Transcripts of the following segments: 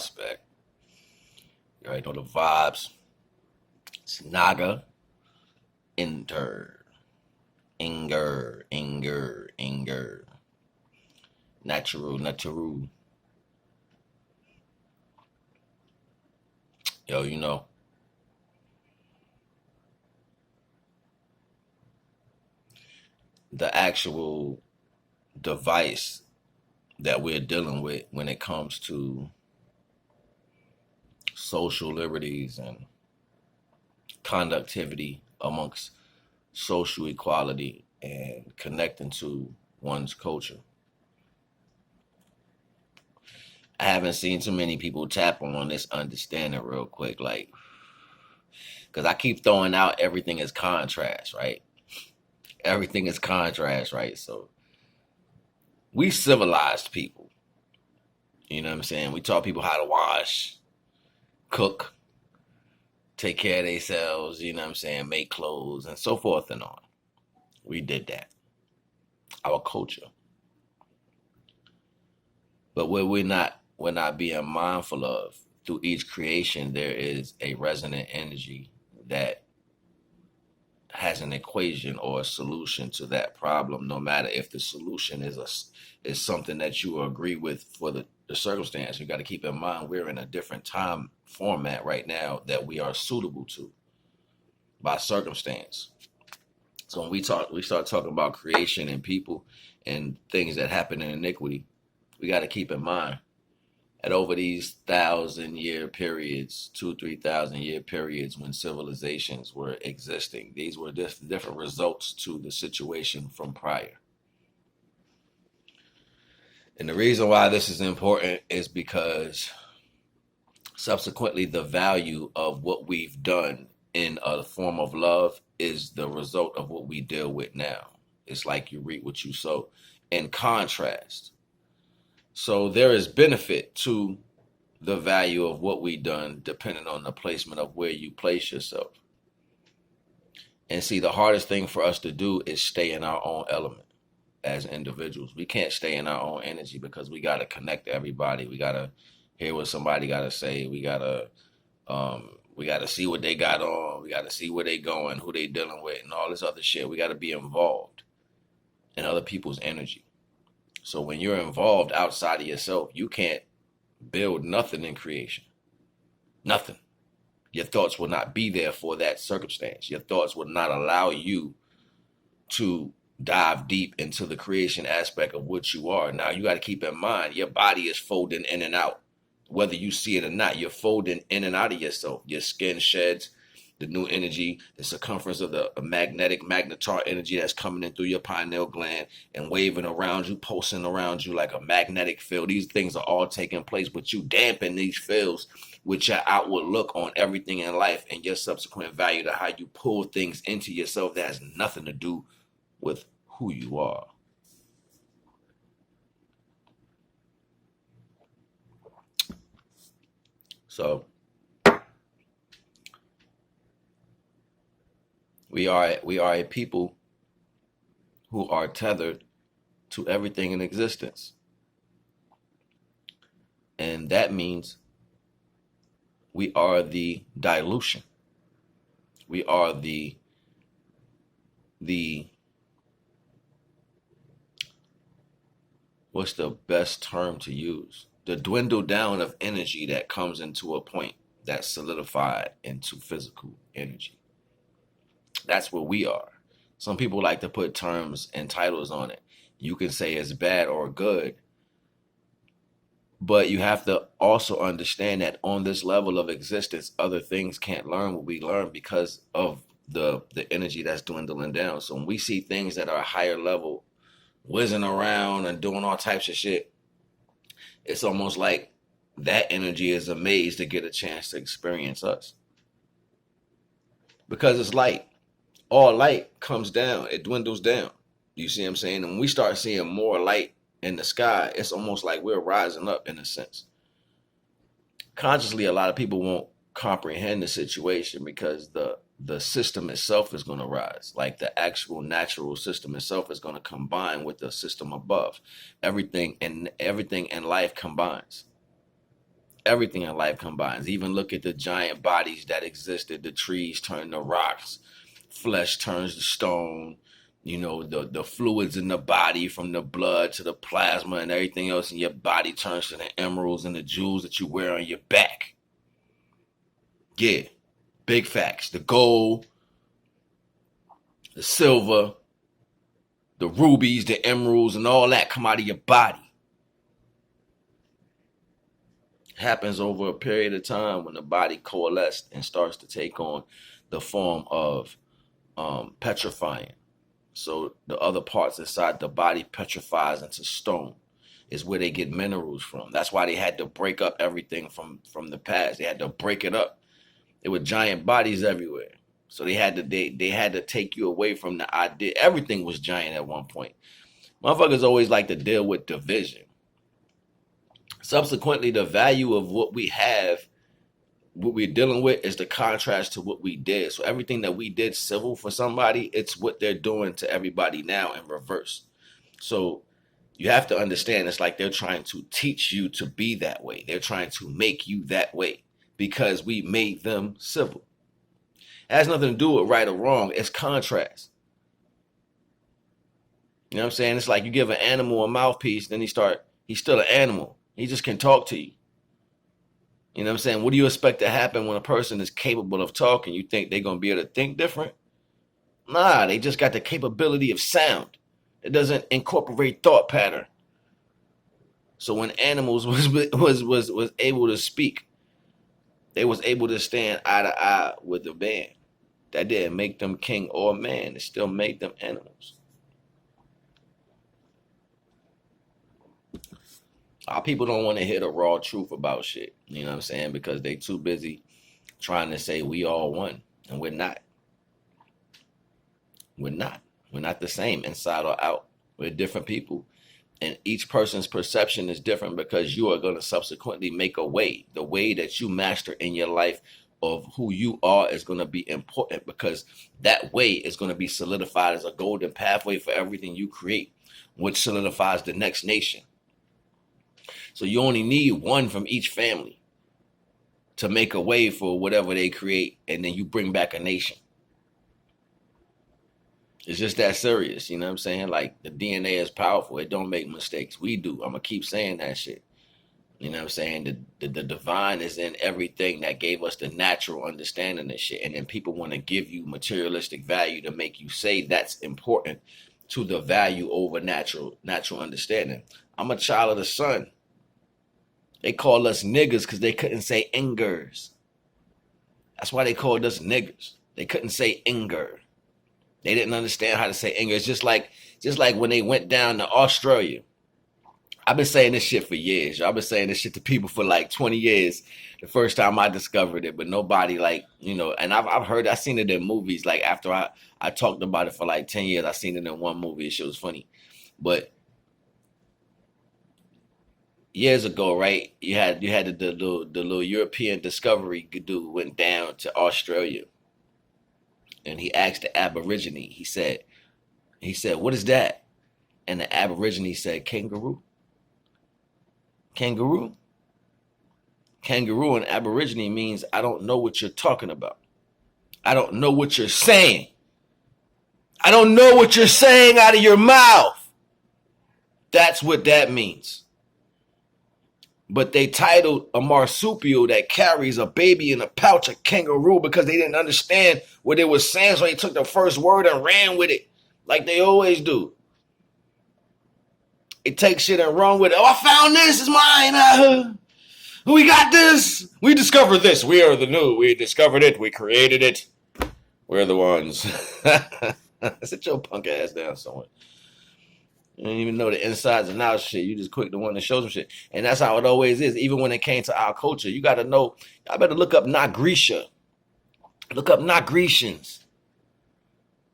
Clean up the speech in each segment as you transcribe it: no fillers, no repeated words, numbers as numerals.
prospect. You already know the vibes. It's NAGA Nter. Inger. Natural. Yo, the actual device that we're dealing with when it comes to social liberties and conductivity amongst social equality and connecting to one's culture. I haven't seen too many people tap on this understanding real quick, like, because I keep throwing out everything is contrast, right? Everything is contrast, right? So we civilized people. You know what I'm saying? We taught people how to wash, cook, take care of themselves, you know what I'm saying, make clothes, and so forth and on. We did that. Our culture. But what we're not being mindful of, through each creation, there is a resonant energy that has an equation or a solution to that problem, no matter if the solution is something that you agree with for the circumstance. You got to keep in mind we're in a different time format right now that we are suitable to by circumstance. So when we start talking about creation and people and things that happen in iniquity, we got to keep in mind that over these 1,000-year periods, 3,000 year periods when civilizations were existing, these were different results to the situation from prior. And the reason why this is important is because subsequently the value of what we've done in a form of love is the result of what we deal with now. It's like you reap what you sow. In contrast, so there is benefit to the value of what we done depending on the placement of where you place yourself. And see, the hardest thing for us to do is stay in our own element as individuals. We can't stay in our own energy because we got to connect to everybody. We got to hear what somebody got to say. We got to see what they got on. We got to see where they going, who they dealing with, and all this other shit. We got to be involved in other people's energy. So when you're involved outside of yourself, you can't build nothing in creation. Nothing. Your thoughts will not be there for that circumstance. Your thoughts will not allow you to dive deep into the creation aspect of what you are. Now, you got to keep in mind, your body is folding in and out. Whether you see it or not, you're folding in and out of yourself. Your skin sheds the new energy, the circumference of the magnetar energy that's coming in through your pineal gland and waving around you, pulsing around you like a magnetic field. These things are all taking place, but you dampen these fields with your outward look on everything in life and your subsequent value to how you pull things into yourself that has nothing to do with who you are. So we are a people who are tethered to everything in existence. And that means we are the dilution. We are the what's the best term to use? The dwindle down of energy that comes into a point that's solidified into physical energy. That's what we are. Some people like to put terms and titles on it. You can say it's bad or good, but you have to also understand that on this level of existence, other things can't learn what we learn because of the energy that's dwindling down. So when we see things that are higher level, whizzing around and doing all types of shit, it's almost like that energy is amazed to get a chance to experience us. Because it's light. All light comes down. It dwindles down. You see what I'm saying? And when we start seeing more light in the sky, it's almost like we're rising up in a sense. Consciously, a lot of people won't comprehend the situation because the system itself is going to rise. Like the actual natural system itself is going to combine with the system above. Everything in life combines. Everything in life combines. Even look at the giant bodies that existed. The trees turn to rocks, flesh turns to stone. You know, the fluids in the body, from the blood to the plasma and everything else in your body, turns to the emeralds and the jewels that you wear on your back. Yeah, big facts. The gold, the silver, the rubies, the emeralds, and all that come out of your body. It happens over a period of time when the body coalesces and starts to take on the form of petrifying. So the other parts inside the body petrifies into stone. Is where they get minerals from. That's why they had to break up everything from the past. They had to break it up. There were giant bodies everywhere. So they had to take you away from the idea. Everything was giant at one point. Motherfuckers always like to deal with division. Subsequently, the value of what we have, what we're dealing with, is the contrast to what we did. So everything that we did civil for somebody, it's what they're doing to everybody now in reverse. So you have to understand, it's like they're trying to teach you to be that way. They're trying to make you that way because we made them civil. It has nothing to do with right or wrong. It's contrast. You know what I'm saying? It's like you give an animal a mouthpiece, then he's still an animal. He just can talk to you. You know what I'm saying? What do you expect to happen when a person is capable of talking? You think they're going to be able to think different? Nah, they just got the capability of sound. It doesn't incorporate thought pattern. So when animals was able to speak, they was able to stand eye to eye with the man. That didn't make them king or man. It still made them animals. Our people don't want to hear the raw truth about shit. You know what I'm saying? Because they too busy trying to say we all one. And we're not. We're not. We're not the same inside or out. We're different people. And each person's perception is different because you are going to subsequently make a way. The way that you master in your life of who you are is going to be important because that way is going to be solidified as a golden pathway for everything you create, which solidifies the next nation. So you only need one from each family to make a way for whatever they create, and then you bring back a nation. It's just that serious, you know what I'm saying? Like, the DNA is powerful. It don't make mistakes. We do. I'm going to keep saying that shit. You know what I'm saying? The divine is in everything that gave us the natural understanding of shit. And then people want to give you materialistic value to make you say that's important to the value over natural understanding. I'm a child of the sun. They call us niggers because they couldn't say ingers. That's why they called us niggers. They couldn't say inger. They didn't understand how to say inger. It's just like when they went down to Australia. I've been saying this shit for years. I've been saying this shit to people for like 20 years. The first time I discovered it, but nobody and I've seen it in movies. Like after I talked about it for like 10 years, I seen it in one movie. It shit was funny. But years ago, right, you had the little European discovery dude went down to Australia. And he asked the Aborigine, he said, what is that? And the Aborigine said, kangaroo. Kangaroo? Kangaroo in Aborigine means I don't know what you're talking about. I don't know what you're saying. I don't know what you're saying out of your mouth. That's what that means. But they titled a marsupial that carries a baby in a pouch a kangaroo because they didn't understand what it was saying. So they took the first word and ran with it like they always do. They take shit and run with it. Oh, I found this. It's mine. We got this. We discovered this. We are the new. We discovered it. We created it. We're the ones. Sit your punk ass down somewhere. You don't even know the insides and outs shit. You just quick to want to show some shit. And that's how it always is. Even when it came to our culture, you got to know. I better look up Nagrisha. Look up Nagrecians.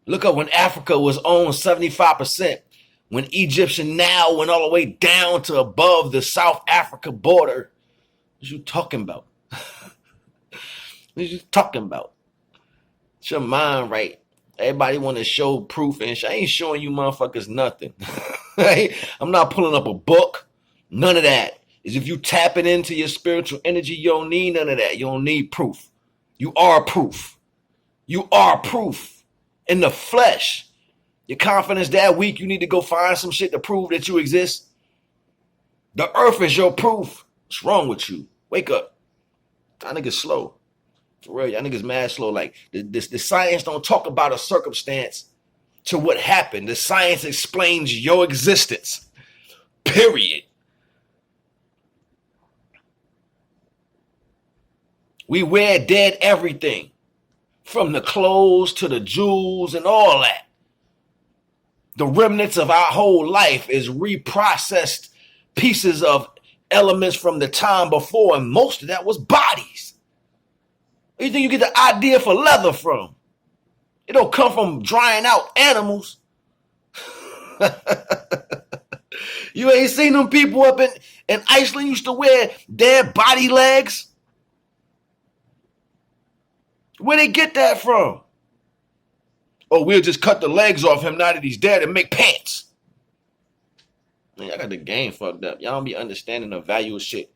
Look up when Africa was owned 75%. When Egyptian Nile went all the way down to above the South Africa border. What you talking about? What you talking about? It's your mind right. Everybody want to show proof and shit. I ain't showing you motherfuckers nothing. I'm not pulling up a book. None of that. is if you tapping into your spiritual energy, you don't need none of that. You don't need proof. You are proof. You are proof in the flesh. Your confidence that weak, you need to go find some shit to prove that you exist. The earth is your proof. What's wrong with you? Wake up. Y'all niggas slow. For real, y'all niggas mad slow. Like, the science don't talk about a circumstance to what happened. The science explains your existence. Period. We wear dead everything. From the clothes to the jewels and all that. The remnants of our whole life is reprocessed pieces of elements from the time before, and most of that was bodies. Where do you think you get the idea for leather from? It don't come from drying out animals. You ain't seen them people up in Iceland used to wear dead body legs? Where they get that from? Oh, we'll just cut the legs off him now that he's dead and make pants. Man, I got the game fucked up. Y'all don't be understanding the value of shit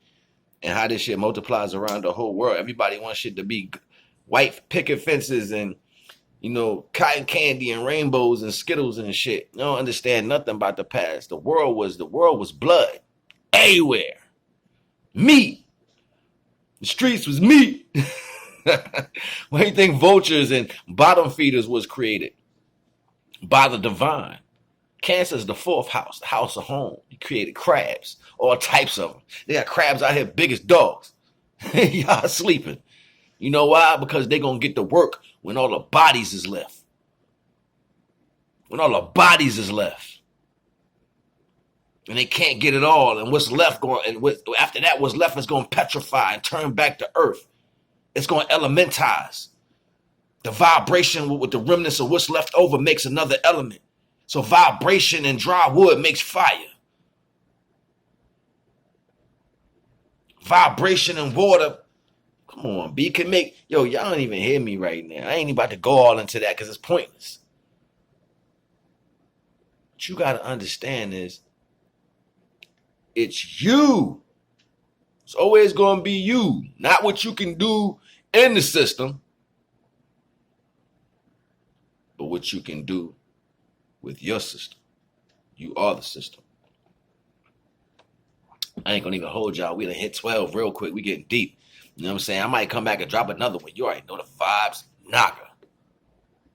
and how this shit multiplies around the whole world. Everybody wants shit to be white picket fences and, cotton candy and rainbows and Skittles and shit. You don't understand nothing about the past. The world was blood. Everywhere. Meat. The streets was meat. Why do you think vultures and bottom feeders was created? By the divine. Cancer is the fourth house, the house of home. He created crabs, all types of them. They got crabs out here big as dogs. Y'all sleeping. You know why? Because they're going to get to work when all the bodies is left. When all the bodies is left. And they can't get it all. And what's left after that, what's left is going to petrify and turn back to earth. It's going to elementize. The vibration with the remnants of what's left over makes another element. So vibration in dry wood makes fire. Vibration in water. Come on, B can make. Y'all don't even hear me right now. I ain't even about to go all into that because it's pointless. What you got to understand is it's you. It's always going to be you. Not what you can do in the system, but what you can do with your system. You are the system. I ain't gonna even hold y'all. We done hit 12 real quick. We getting deep. You know what I'm saying? I might come back and drop another one. You already know the vibes. NAGA.